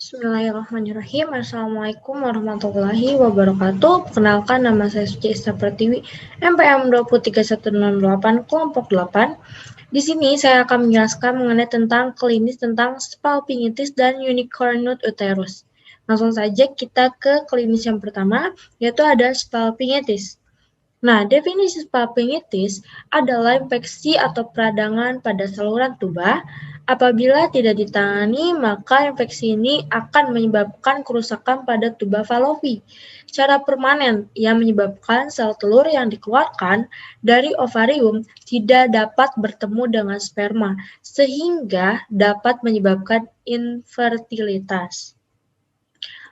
Bismillahirrahmanirrahim. Assalamualaikum warahmatullahi wabarakatuh. Perkenalkan, nama saya Suci Ista Pertiwi, MPM 23108 kelompok 8. Di sini saya akan menjelaskan mengenai tentang klinis tentang spalpingitis dan unicornuate uterus. Langsung saja kita ke klinis yang pertama, yaitu ada spalpingitis. Nah, definisi spalpingitis adalah infeksi atau peradangan pada saluran tuba. Apabila tidak ditangani, maka infeksi ini akan menyebabkan kerusakan pada tuba falopi secara permanen yang menyebabkan sel telur yang dikeluarkan dari ovarium tidak dapat bertemu dengan sperma, sehingga dapat menyebabkan infertilitas.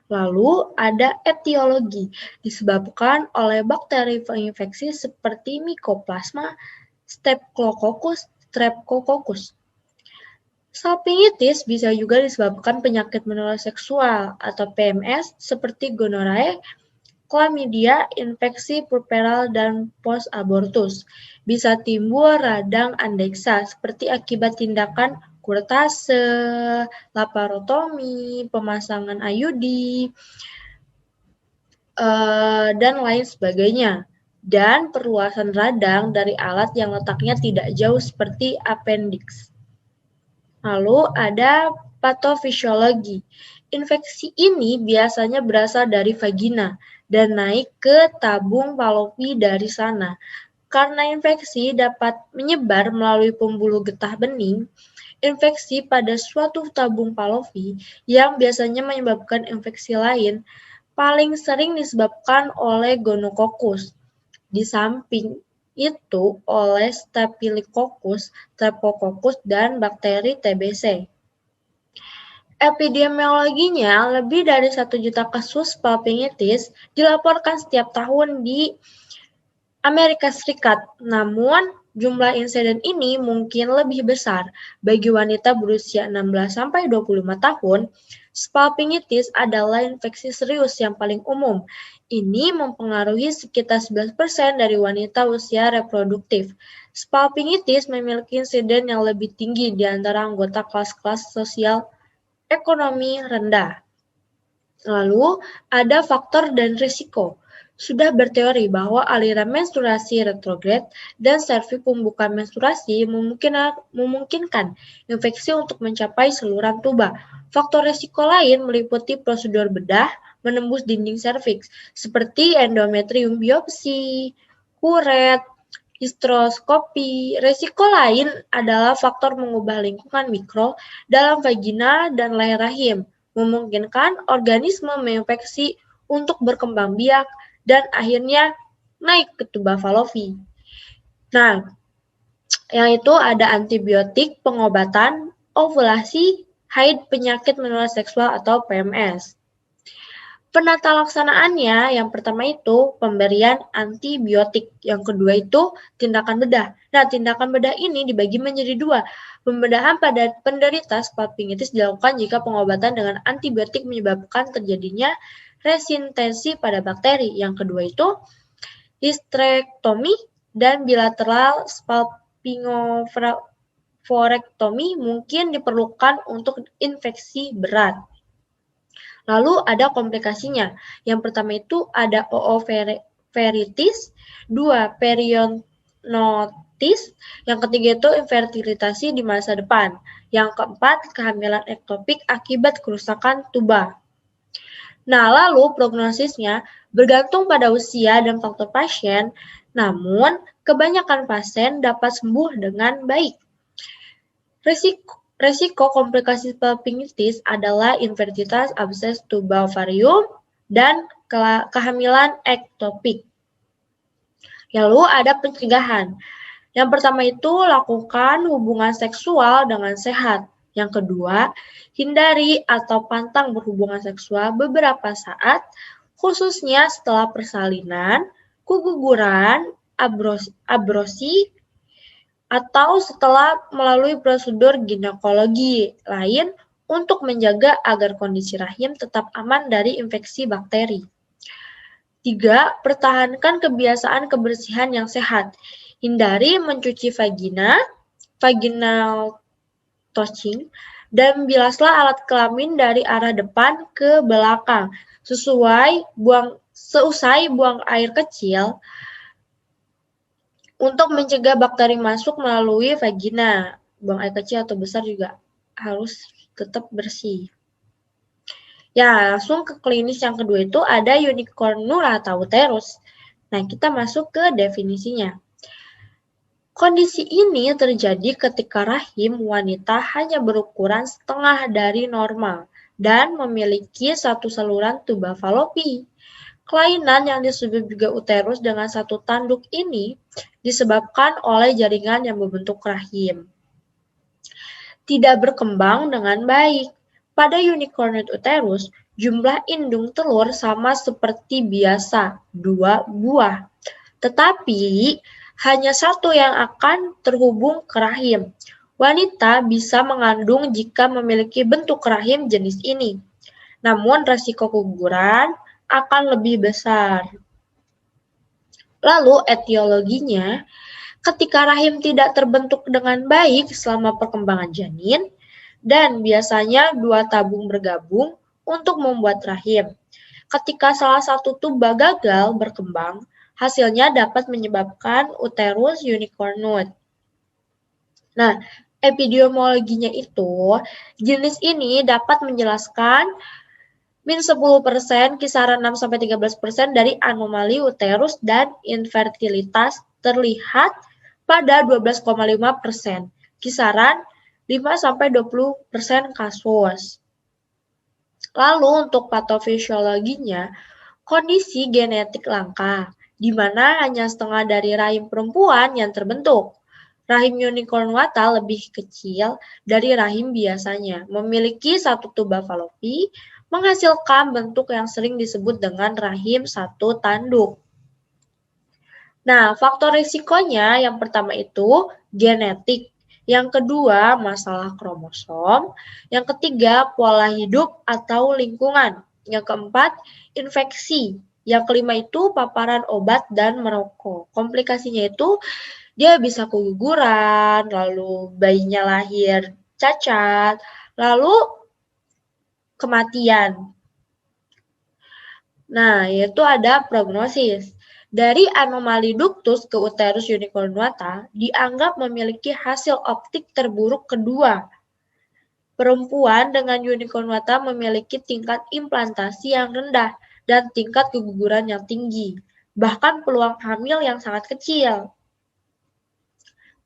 Lalu ada etiologi, disebabkan oleh bakteri penginfeksi seperti Mycoplasma, Staphylococcus, Streptococcus. Salpingitis bisa juga disebabkan penyakit menular seksual atau PMS seperti gonorrhea, chlamydia, infeksi puerperal, dan post-abortus. Bisa timbul radang andeksa seperti akibat tindakan kuretase, laparotomi, pemasangan IUD, dan lain sebagainya. Dan perluasan radang dari alat yang letaknya tidak jauh seperti appendix. Lalu ada patofisiologi. Infeksi ini biasanya berasal dari vagina dan naik ke tabung falopi dari sana. Karena infeksi dapat menyebar melalui pembuluh getah bening, infeksi pada suatu tabung falopi yang biasanya menyebabkan infeksi lain paling sering disebabkan oleh gonokokus. Di samping itu oleh Staphylococcus, Streptococcus, dan bakteri TBC. Epidemiologinya, lebih dari 1 juta kasus spalpingitis dilaporkan setiap tahun di Amerika Serikat. Namun, jumlah insiden ini mungkin lebih besar. Bagi wanita berusia 16-25 tahun, spalpingitis adalah infeksi serius yang paling umum. Ini mempengaruhi sekitar 11% dari wanita usia reproduktif. Spalpingitis memiliki insiden yang lebih tinggi di antara anggota kelas-kelas sosial ekonomi rendah. Lalu, ada faktor dan risiko. Sudah berteori bahwa aliran menstruasi retrograd dan serviks pembuka menstruasi memungkinkan infeksi untuk mencapai saluran tuba. Faktor risiko lain meliputi prosedur bedah menembus dinding serviks, seperti endometrium biopsi, kuret, hysteroscopy. Risiko lain adalah faktor mengubah lingkungan mikro dalam vagina dan leher rahim, memungkinkan organisme menginfeksi untuk berkembang biak dan akhirnya naik ke tuba falopi. Nah, yang itu ada antibiotik, pengobatan, ovulasi, haid, penyakit menular seksual atau PMS. Penata laksanaannya, yang pertama itu pemberian antibiotik, yang kedua itu tindakan bedah. Nah, tindakan bedah ini dibagi menjadi 2. Pembedahan pada penderita spalpingitis dilakukan jika pengobatan dengan antibiotik menyebabkan terjadinya resistensi pada bakteri. Yang kedua itu histrektomi dan bilateral spalpingoforektomi mungkin diperlukan untuk infeksi berat. Lalu ada komplikasinya. Yang pertama itu ada ooveritis, 2 periodontite, yang ketiga itu infertilitasi di masa depan. Yang keempat, kehamilan ektopik akibat kerusakan tuba. Nah, lalu prognosisnya bergantung pada usia dan faktor pasien, namun kebanyakan pasien dapat sembuh dengan baik. Risiko komplikasi spalpingitis adalah infertilitas, abses tuba ovarium, dan kehamilan ektopik. Lalu ada pencegahan. Yang pertama itu lakukan hubungan seksual dengan sehat. Yang kedua, hindari atau pantang berhubungan seksual beberapa saat, khususnya setelah persalinan, keguguran, aborsi, atau setelah melalui prosedur ginekologi lain untuk menjaga agar kondisi rahim tetap aman dari infeksi bakteri. 3. Pertahankan kebiasaan kebersihan yang sehat. Hindari mencuci vagina, vaginal touching, dan bilaslah alat kelamin dari arah depan ke belakang. Seusai buang air kecil untuk mencegah bakteri masuk melalui vagina. Buang air kecil atau besar juga harus tetap bersih. Ya, langsung ke klinis yang kedua itu ada unicornul atau uterus. Nah, kita masuk ke definisinya. Kondisi ini terjadi ketika rahim wanita hanya berukuran setengah dari normal dan memiliki satu saluran tuba falopi. Kelainan yang disebut juga uterus dengan satu tanduk ini disebabkan oleh jaringan yang membentuk rahim. Tidak berkembang dengan baik. Pada unicornate uterus, jumlah indung telur sama seperti biasa, 2 buah. Tetapi hanya satu yang akan terhubung ke rahim. Wanita bisa mengandung jika memiliki bentuk rahim jenis ini. Namun resiko keguguran akan lebih besar. Lalu etiologinya, ketika rahim tidak terbentuk dengan baik selama perkembangan janin, dan biasanya 2 tabung bergabung untuk membuat rahim. Ketika salah satu tuba gagal berkembang, hasilnya dapat menyebabkan uterus unicornate. Nah, epidemiologinya itu, jenis ini dapat menjelaskan min 10%, kisaran 6-13% dari anomali uterus dan infertilitas terlihat pada 12,5%, kisaran 5-20% kasus. Lalu untuk patofisiologinya, kondisi genetik langka, di mana hanya setengah dari rahim perempuan yang terbentuk. Rahim unicorn wata lebih kecil dari rahim biasanya, memiliki satu tuba falopi, menghasilkan bentuk yang sering disebut dengan rahim satu tanduk. Nah, faktor risikonya yang pertama itu genetik, yang kedua masalah kromosom, yang ketiga pola hidup atau lingkungan, yang keempat infeksi, yang kelima itu paparan obat dan merokok. Komplikasinya itu dia bisa keguguran, lalu bayinya lahir cacat, lalu kematian. Nah, yaitu ada prognosis. Dari anomali ductus ke uterus unicornuata dianggap memiliki hasil optik terburuk kedua. Perempuan dengan unicornuata memiliki tingkat implantasi yang rendah dan tingkat keguguran yang tinggi, bahkan peluang hamil yang sangat kecil.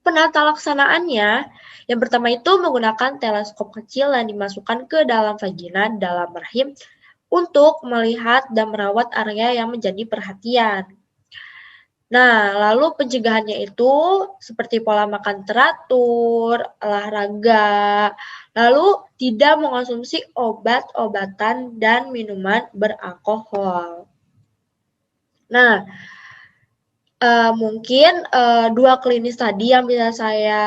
Penata laksanaannya, yang pertama itu menggunakan teleskop kecil yang dimasukkan ke dalam vagina dalam rahim untuk melihat dan merawat area yang menjadi perhatian. Nah, lalu pencegahannya itu seperti pola makan teratur, olahraga, lalu tidak mengonsumsi obat-obatan dan minuman beralkohol. Nah, mungkin 2 klinis tadi yang bisa saya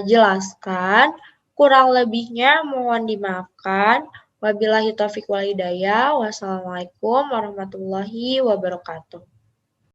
jelaskan, kurang lebihnya mohon dimaafkan. Wabillahi taufiq wal hidayah. Wassalamualaikum warahmatullahi wabarakatuh.